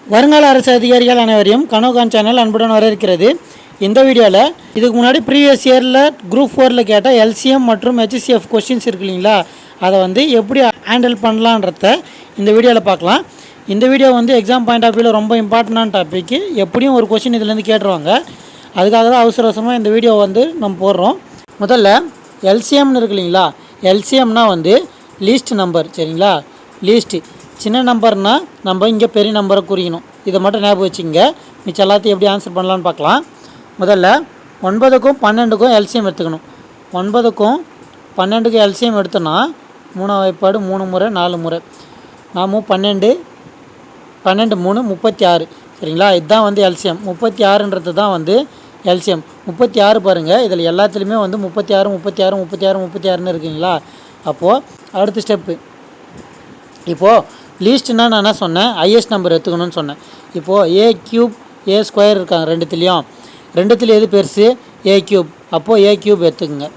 வருங்கால அரசு அதிகாரிகள் அனைவரையும் கனோகான் சேனல் அன்புடன் வரவேற்கிறது. இந்த வீடியோவில் இதுக்கு முன்னாடி ப்ரீவியஸ் இயரில் குரூப் 4ல் கேட்ட எல்சிஎம் மற்றும் ஹெச்சிஎஃப் கொஸ்டின்ஸ் இருக்கு இல்லைங்களா, அதை எப்படி ஹேண்டில் பண்ணலான்றத இந்த வீடியோவில் பார்க்கலாம். இந்த வீடியோ எக்ஸாம் பாயிண்ட் ஆஃப் வியூவில் ரொம்ப இம்பார்ட்டண்டான டாபிக். எப்படியும் ஒரு கொஸ்டின் இதுலேருந்து கேட்டுருவாங்க. அதுக்காக தான் அவசரமாக இந்த வீடியோ நம்ம போடுறோம். முதல்ல எல்சிஎம்னு இருக்கு இல்லைங்களா, எல்சிஎம்னா லீஸ்ட் நம்பர். சரிங்களா, லீஸ்ட்டு சின்ன நம்பர்னால் நம்ம இங்கே பெரிய நம்பரை குறிக்கணும். இதை மட்டும் ஞாபகம் வச்சுங்க. மிச்சம் எல்லாத்தையும் எப்படி ஆன்சர் பண்ணலான்னு பார்க்கலாம். முதல்ல 9க்கும் 12க்கும் எல்சிஎம் எடுத்துக்கணும். 9க்கும் 12க்கும் எல்சிஎம் எடுத்தோன்னா 3 வாய்ப்பாடு 3 முறை 4 முறை 12 3 36. சரிங்களா, இதுதான் எல்சிஎம். 36ன்றது தான் எல்சிஎம். 36 பாருங்கள், இதில் எல்லாத்துலேயுமே 36 36 36 36ன்னு இருக்குங்களா. அப்போது அடுத்த ஸ்டெப்பு, இப்போது லீஸ்ட்னா நான் என்ன சொன்னேன், ஹையஸ்ட் நம்பர் எடுத்துக்கணும்னு சொன்னேன். இப்போது ஏ க்யூப் ஏ ஸ்கொயர் இருக்காங்க ரெண்டுத்துலேயும் எது பெருசு, ஏ க்யூப். அப்போது ஏ க்யூப் எடுத்துக்கோங்க.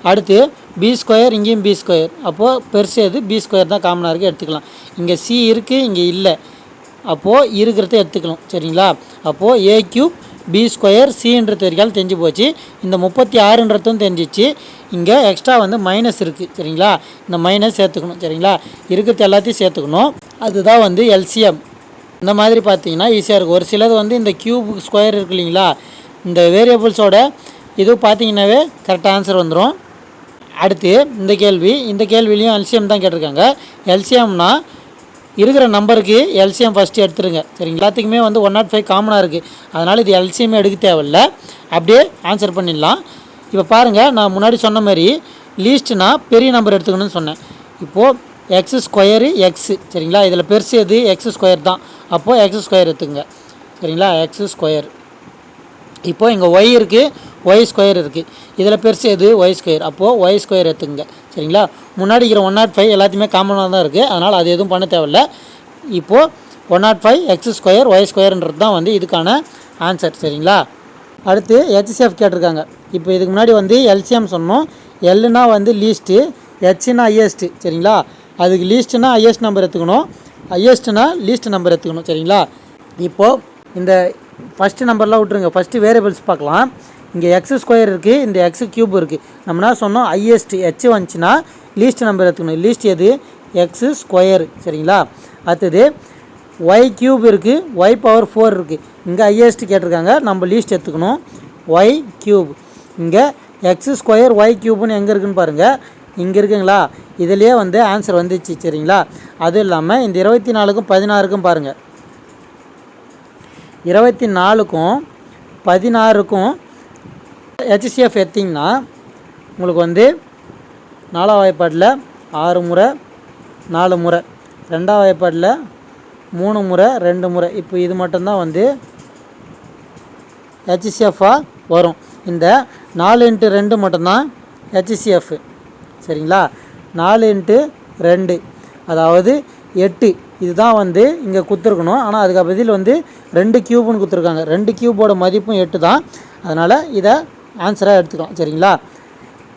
அடுத்து பி ஸ்கொயர், இங்கேயும் பி ஸ்கொயர். அப்போது பெருசு எது, பி ஸ்கொயர் தான் காமனாக இருக்குது, எடுத்துக்கலாம். இங்கே சி இருக்குது, இங்கே இல்லை. அப்போது இருக்கிறத எடுத்துக்கலாம். சரிங்களா, அப்போது ஏ க்யூப் பி ஸ்கொயர் சின்றது வரைக்கும் தெரிஞ்சு போச்சு. இந்த 36ன்றதும் தெரிஞ்சிச்சு. இங்கே எக்ஸ்ட்ரா மைனஸ் இருக்குது. சரிங்களா, இந்த மைனஸ் சேர்த்துக்கணும். சரிங்களா, இருக்கிறது எல்லாத்தையும் சேர்த்துக்கணும். அதுதான் எல்சிஎம். இந்த மாதிரி பார்த்தீங்கன்னா ஈஸியாக இருக்கும். ஒரு சிலது இந்த க்யூப் ஸ்கொயர் இருக்கு இல்லைங்களா, இந்த வேரியபிள்ஸோட இது பார்த்தீங்கன்னாவே கரெக்டாக ஆன்சர் வந்துடும். அடுத்து இந்த கேள்விலையும் எல்சிஎம் தான் கேட்டிருக்காங்க. எல்சிஎம்னா இருக்கிற நம்பருக்கு எல்சிஎம் ஃபஸ்ட்டு எடுத்துருங்க. சரிங்க, எல்லாத்துக்குமே 105 காமனாக இருக்குது. அதனால் இது எல்சிஎம்மே எடுக்க தேவையில்ல, அப்படியே ஆன்சர் பண்ணிடலாம். இப்போ பாருங்கள், நான் முன்னாடி சொன்ன மாதிரி லீஸ்ட்னா பெரிய நம்பர் எடுத்துக்கணும்னு சொன்னேன். இப்போது எக்ஸ் ஸ்கொயரு எக்ஸு. சரிங்களா, இதில் பெருசு எது, எக்ஸ் ஸ்கொயர் தான். அப்போது எக்ஸ் ஸ்கொயர் எடுத்துங்க. சரிங்களா, எக்ஸ் ஸ்கொயர். இப்போது இங்கே ஒய் இருக்குது, ஒய் ஸ்கொயர் இருக்குது. இதில் பெருசு எது, ஒய் ஸ்கொயர். அப்போது ஒய் ஸ்கொயர் எடுத்துங்க. சரிங்களா, முன்னாடி இருக்கிற 105 எல்லாத்தையுமே காமனாக தான் இருக்குது. அதனால் அது எதுவும் பண்ண தேவையில்ல. இப்போது 105 எக்ஸ் ஸ்கொயர் ஒய் ஸ்கொயர்ன்றது தான் இதுக்கான ஆன்சர். சரிங்களா, அடுத்து ஹெச்சிஎஃப் கேட்டிருக்காங்க. இப்போ இதுக்கு முன்னாடி எல்சிஎம் சொன்னோம். எல்லுனா லீஸ்ட்டு, ஹெச்னா ஹையஸ்ட்டு. சரிங்களா, அதுக்கு லீஸ்ட்டுனா ஹையஸ்ட் நம்பர் எடுத்துக்கணும், ஹையஸ்ட்டுனா லீஸ்ட் நம்பர் எடுத்துக்கணும். சரிங்களா, இப்போது இந்த ஃபஸ்ட்டு நம்பர்லாம் விட்டுருங்க. ஃபஸ்ட்டு வேரியபிள்ஸ் பார்க்கலாம். இங்கே எக்ஸ் ஸ்கொயர் இருக்குது, இந்த எக்ஸ் க்யூப் இருக்குது. நம்ம என்ன சொன்னோம், ஹையஸ்ட்டு ஹெச் வந்துச்சுன்னா லீஸ்ட் நம்பர் எடுத்துக்கணும். லீஸ்ட் எது, எக்ஸ் ஸ்கொயர். சரிங்களா, அடுத்தது ஒய் க்யூப் இருக்குது, ஒய் பவர் 4 இருக்குது. இங்கே ஹையஸ்ட்டு கேட்டிருக்காங்க, நம்ம லீஸ்ட் எடுத்துக்கணும். Y cube. இங்கே எக்ஸ் ஸ்கொயர் ஒய் க்யூப்னு எங்கே இருக்குதுன்னு பாருங்கள், இங்கே இருக்குங்களா. இதிலே ஆன்சர் வந்துச்சு. சரிங்களா, அதுவும் இல்லாமல் இந்த 24க்கும் 16க்கும் பாருங்கள், 24க்கும் 16க்கும் ஹெச்சிஎஃப் எடுத்திங்கன்னா உங்களுக்கு 4ஆம் வாய்ப்பாட்டில் 6 முறை 4 முறை, 2ஆம் வாய்ப்பாட்டில் 3 முறை 2 முறை. இப்போ இது மட்டும்தான் ஹெச்சிஎஃப்பாக வரும். இந்த 4x2 மட்டும்தான் ஹெச்சிஎஃப். சரிங்களா, 4x2 அதாவது 8. இதுதான் இங்கே கொடுத்துருக்கணும். ஆனால் அதுக்கு பதில் 2 க்யூப்னு கொடுத்துருக்காங்க. 2 க்யூபோட மதிப்பும் 8 தான். அதனால் இதை ஆன்சராக எடுத்துக்கலாம். சரிங்களா,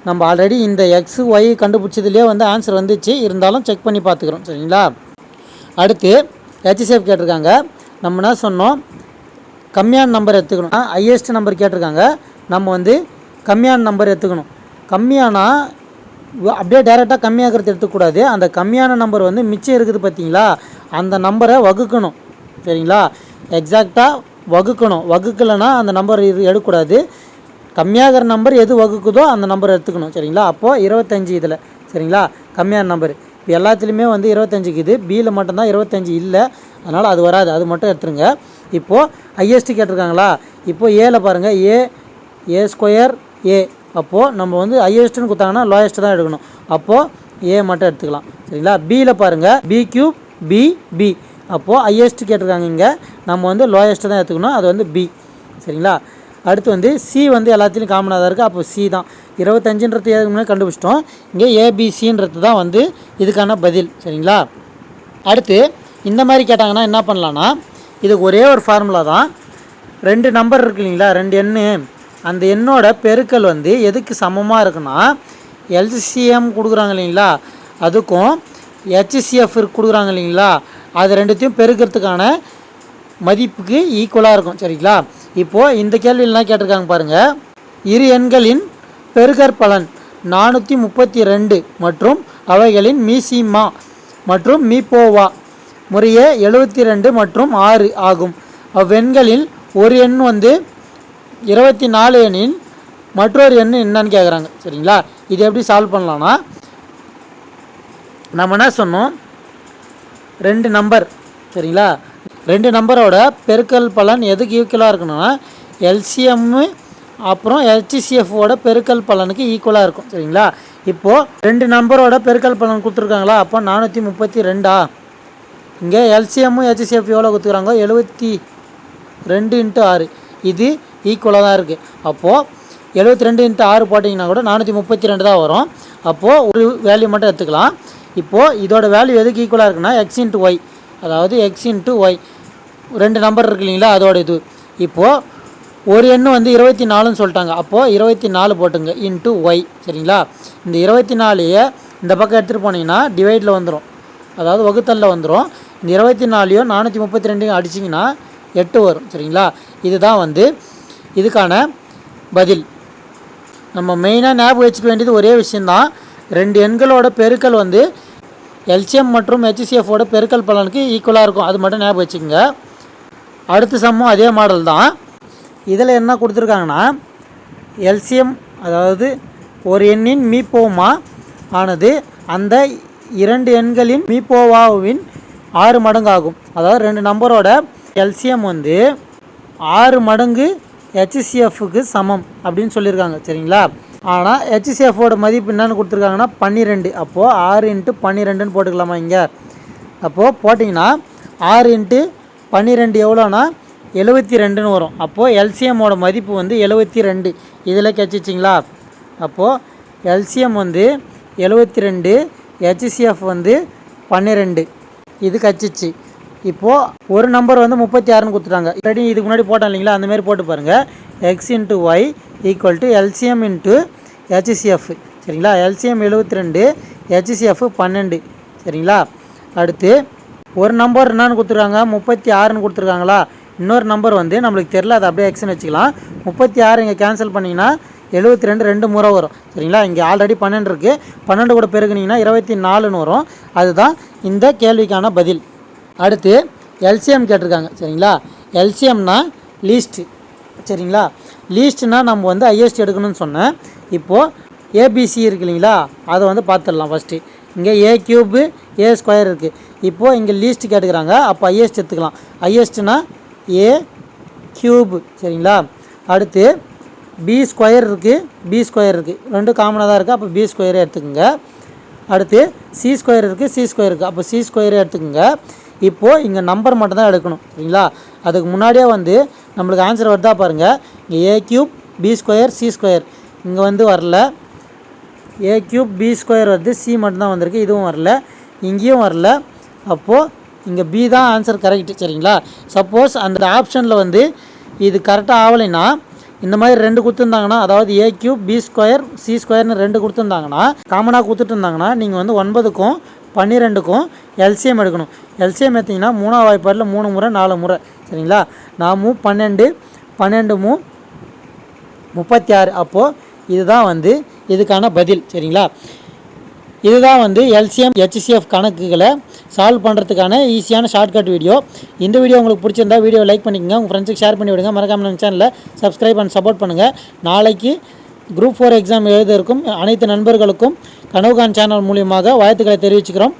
நம்ம ஆல்ரெடி இந்த எக்ஸ் ஒய் கண்டுபிடிச்சதுலேயே ஆன்சர் வந்துச்சு, இருந்தாலும் செக் பண்ணி பார்த்துக்கிறோம். சரிங்களா, அடுத்து ஹெச்சிஎஃப் கேட்டிருக்காங்க. நம்ம என்ன சொன்னோம், கம்மியான நம்பர் எடுத்துக்கணும். ஹையஸ்ட் நம்பர் கேட்டிருக்காங்க, நம்ம கம்மியான நம்பர் எடுத்துக்கணும். கம்மியானா அப்படியே டைரெக்டாக கம்மியாகிறது எடுத்துக்கூடாது. அந்த கம்மியான நம்பர் மிச்சம் இருக்குது பார்த்தீங்களா, அந்த நம்பரை வகுக்கணும். சரிங்களா, எக்ஸாக்டாக வகுக்கணும். வகுக்கலைன்னா அந்த நம்பர் எடுக்கக்கூடாது. கம்மியாகிற நம்பர் எது வகுக்குதோ அந்த நம்பர் எடுத்துக்கணும். சரிங்களா, அப்போது 25 இதில். சரிங்களா, கம்மியான நம்பர் இப்போ எல்லாத்துலேயுமே 25 இது, பியில் மட்டும்தான் 25 இல்லை. அதனால் அது வராது, அது மட்டும் எடுத்துருங்க. இப்போது ஹையஸ்ட்டு கேட்டிருக்காங்களா, இப்போது ஏல பாருங்கள், ஏ ஸ்கொயர் ஏ. அப்போது நம்ம ஹையஸ்ட்டுன்னு கொடுத்தாங்கன்னா லோயஸ்ட்டு தான் எடுக்கணும். அப்போது ஏ மட்டும் எடுத்துக்கலாம். சரிங்களா, பியில் பாருங்கள், பி க்யூப் பி. அப்போது ஹையஸ்ட்டு கேட்டிருக்காங்க, இங்கே நம்ம லோயஸ்ட்டு தான் எடுத்துக்கணும், அது பி. சரிங்களா, அடுத்து சி எல்லாத்துலேயும் காமனாக தான் இருக்குது. அப்போ சி தான் 25ன்றது எதுக்கு முன்னாடி கண்டுபிடிச்சிட்டோம். இங்கே ஏபிசின்றது தான் இதுக்கான பதில். சரிங்களா, அடுத்து இந்த மாதிரி கேட்டாங்கன்னா என்ன பண்ணலான்னா, இதுக்கு ஒரே ஒரு ஃபார்முலா தான். 2 நம்பர் இருக்கு இல்லைங்களா, 2 எண்ணு. அந்த எண்ணோட பெருக்கல் எதுக்கு சமமாக இருக்குன்னா, எல்சிஎம் கொடுக்குறாங்க இல்லைங்களா, அதுக்கும் ஹெச்சிஎஃப் கொடுக்குறாங்க இல்லைங்களா, அது ரெண்டுத்தையும் பெருக்கிறதுக்கான மதிப்புக்கு ஈக்குவலாக இருக்கும். சரிங்களா? இப்போது இந்த கேள்வியெல்லாம் கேட்டிருக்காங்க பாருங்கள். இரு எண்களின் பெருக்கற்பலன் 432 மற்றும் அவைகளின் மீசிமா மற்றும் மீப்போவா முறையே 72 மற்றும் 6 ஆகும். அவ்வெண்களில் ஒரு எண் வந்து 24 எண்ணின் மற்றொரு எண் என்னன்னு கேட்குறாங்க. சரிங்களா? இது எப்படி சால்வ் பண்ணலான்னா, நம்ம என்ன சொன்னோம், 2 நம்பர். சரிங்களா? 2 நம்பரோட பெருக்கல் பலன் எதுக்கு ஈக்குவலாக இருக்கணும்னா எல்சிஎம்மு அப்புறம் ஹெச்சிஎஃப்போட பெருக்கல் பலனுக்கு ஈக்குவலாக இருக்கும். சரிங்களா? இப்போது 2 நம்பரோட பெருக்கல் பலன் கொடுத்துருக்காங்களா, அப்போ 432. இங்கே எல்சிஎம்மும் ஹெச்சிஎஃப் எவ்வளோ கொடுத்துருக்காங்க, 72 × 6. இது ஈக்குவலாக தான் இருக்குது. அப்போது 72 × 6 போட்டிங்கன்னா கூட 432 தான் வரும். அப்போது ஒரு வேல்யூ மட்டும் எடுத்துக்கலாம். இப்போது இதோட வேல்யூ எதுக்கு ஈக்குவலாக இருக்குன்னா x × y, அதாவது x × y 2 நம்பர் இருக்கு இல்லைங்களா, அதோட இது. இப்போது ஒரு எண்ணு வந்து 24ன்னு சொல்லிட்டாங்க. அப்போது 24 போட்டுங்க இன்ட்டு ஒய். சரிங்களா? இந்த 24 இந்த பக்கம் எடுத்துகிட்டு போனீங்கன்னா டிவைடில் வந்துடும், அதாவது வகுத்தலில் வந்துடும். இந்த 24 432 அடிச்சிங்கன்னா 8 வரும். சரிங்களா? இதுதான் வந்து இதுக்கான பதில். நம்ம மெயினாக ஞாபகம் வச்சுக்க வேண்டியது ஒரே விஷயந்தான், 2 எண்களோட பெருக்கல் வந்து எல்சிஎம் மற்றும் ஹெச்சிஎஃப்போட பெருக்கல் பலனுக்கு ஈக்குவலாக இருக்கும். அது மட்டும் ஞாபகம் வச்சுக்கோங்க. அடுத்த சம்மும் அதே மாடல் தான். இதில் என்ன கொடுத்துருக்காங்கன்னா, எல்சிஎம் அதாவது ஒரு எண்ணின் மீப்போமா ஆனது அந்த 2 எண்களின் மீப்போவாவின் 6 மடங்கு ஆகும். அதாவது 2 நம்பரோட எல்சிஎம் வந்து 6 மடங்கு ஹெச்சிஎஃப்க்கு சமம் அப்படின்னு சொல்லியிருக்காங்க. சரிங்களா? ஆனால் ஹெச்சிஎஃப்போட மதிப்பு என்னென்னு கொடுத்துருக்காங்கன்னா 12. அப்போது 6 × 12ன்னு போட்டுக்கலாமா இங்கே? அப்போது போட்டிங்கன்னா 6 × 12 எவ்வளோனா 72ன்னு வரும். அப்போது எல்சிஎம்மோட மதிப்பு வந்து 72. இதில் கிடச்சிச்சிங்களா? அப்போது எல்சிஎம் வந்து 72, ஹெச்சிஎஃப் வந்து 12. இது கிடச்சிச்சு. இப்போது ஒரு நம்பர் வந்து 36ன்னு கொடுத்துட்டாங்க. ஆல்ரெடி இதுக்கு முன்னாடி போட்டோம் இல்லைங்களா, அந்தமாரி போட்டு பாருங்கள். x × y = LCM × HCF. சரிங்களா? LCM 72, HCF 12. சரிங்களா? அடுத்து ஒரு நம்பர் என்னன்னு கொடுத்துருக்காங்க, 36ன்னு கொடுத்துருக்காங்களா. இன்னொரு நம்பர் வந்து நம்மளுக்கு தெரில, அதை அப்படியே எக்ஸ்ன்னு வச்சுக்கலாம். 36 இங்கே கேன்சல் பண்ணிங்கன்னா 72 2 முறை வரும். சரிங்களா? இங்கே ஆல்ரெடி 12 இருக்குது, 12 கூட பெருக்குனிங்கன்னா 24ன்னு வரும். அதுதான் இந்த கேள்விக்கான பதில். அடுத்து எல்சிஎம் கேட்டிருக்காங்க. சரிங்களா? எல்சிஎம்னா லீஸ்ட்டு. சரிங்களா? லீஸ்ட்னா நம்ம வந்து ஹையஸ்ட் எடுக்கணும்னு சொன்னேன். இப்போது ஏபிசி இருக்கு இல்லைங்களா, அதை வந்து பார்த்துடலாம். ஃபஸ்ட்டு இங்கே a³ a² இருக்குது. இப்போது இங்கே லீஸ்ட்டு கேட்டுக்கிறாங்க, அப்போ ஹையஸ்ட் எடுத்துக்கலாம். ஹையஸ்ட்னா a³ சரிங்களா? அடுத்து b² இருக்குது, b² இருக்குது, ரெண்டும் காமனாக தான் இருக்குது. அப்போ b² எடுத்துக்கோங்க. அடுத்து c² இருக்குது, c² இருக்குது, அப்போ c² எடுத்துக்கோங்க. இப்போது இங்கே நம்பர் மட்டும் தான் எடுக்கணும். சரிங்களா? அதுக்கு முன்னாடியே வந்து நம்மளுக்கு ஆன்சர் வருதா பாருங்கள். இங்கே a³ b² c². இங்கே வந்து வரல, a³ b² வருது, c மட்டும்தான் வந்திருக்கு. இதுவும் வரல, இங்கேயும் வரல. அப்போது இங்கே பி தான் ஆன்சர் கரெக்ட். சரிங்களா? சப்போஸ் அந்த ஆப்ஷனில் வந்து இது கரெக்டாக ஆகலைன்னா, இந்த மாதிரி 2 கொடுத்துருந்தாங்கன்னா, அதாவது a³ b² c²ன்னு 2 கொடுத்துருந்தாங்கன்னா, காமனாக கொடுத்துட்டு இருந்தாங்கன்னா, நீங்கள் வந்து 9க்கும் 12க்கும் எல்சிஎம் எடுக்கணும். எல்சிஎம் எடுத்திங்கன்னா 3ஆம் வாய்ப்பாடில் 3 முறை 4 முறை. சரிங்களா? 4 12 36. அப்போது இதுதான் வந்து இதுக்கான பதில். சரிங்களா? இதுதான் வந்து எல்சிஎம் ஹெச்சிஎஃப் கணக்குகளை சால்வ் பண்ணுறதுக்கான ஈஸியான ஷார்ட்கட் வீடியோ. இந்த வீடியோ உங்களுக்கு பிடிச்சிருந்தா வீடியோ லைக் பண்ணிக்கோங்க, உங்கள் ஃப்ரெண்ட்ஸுக்கு ஷேர் பண்ணி விடுங்க. மறக்காமல் நம்ம சேனலில் சப்ஸ்கிரைப் அண்ட் சப்போர்ட் பண்ணுங்கள். நாளைக்கு குரூப் 4 எக்ஸாம் எழுதிருக்கும் அனைத்து நண்பர்களுக்கும் கனவுகான் சேனல் மூலியமாக வாழ்த்துக்களை தெரிவிச்சுக்கிறோம்.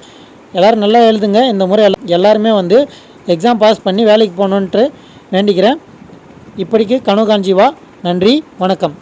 எல்லோரும் நல்லா எழுதுங்க. இந்த முறை எல்லாருமே வந்து எக்ஸாம் பாஸ் பண்ணி வேலைக்கு போகணுன்ட்டு வேண்டிக்கிறேன். இப்படிக்கு கனவுகான் ஜீவா. நன்றி, வணக்கம்.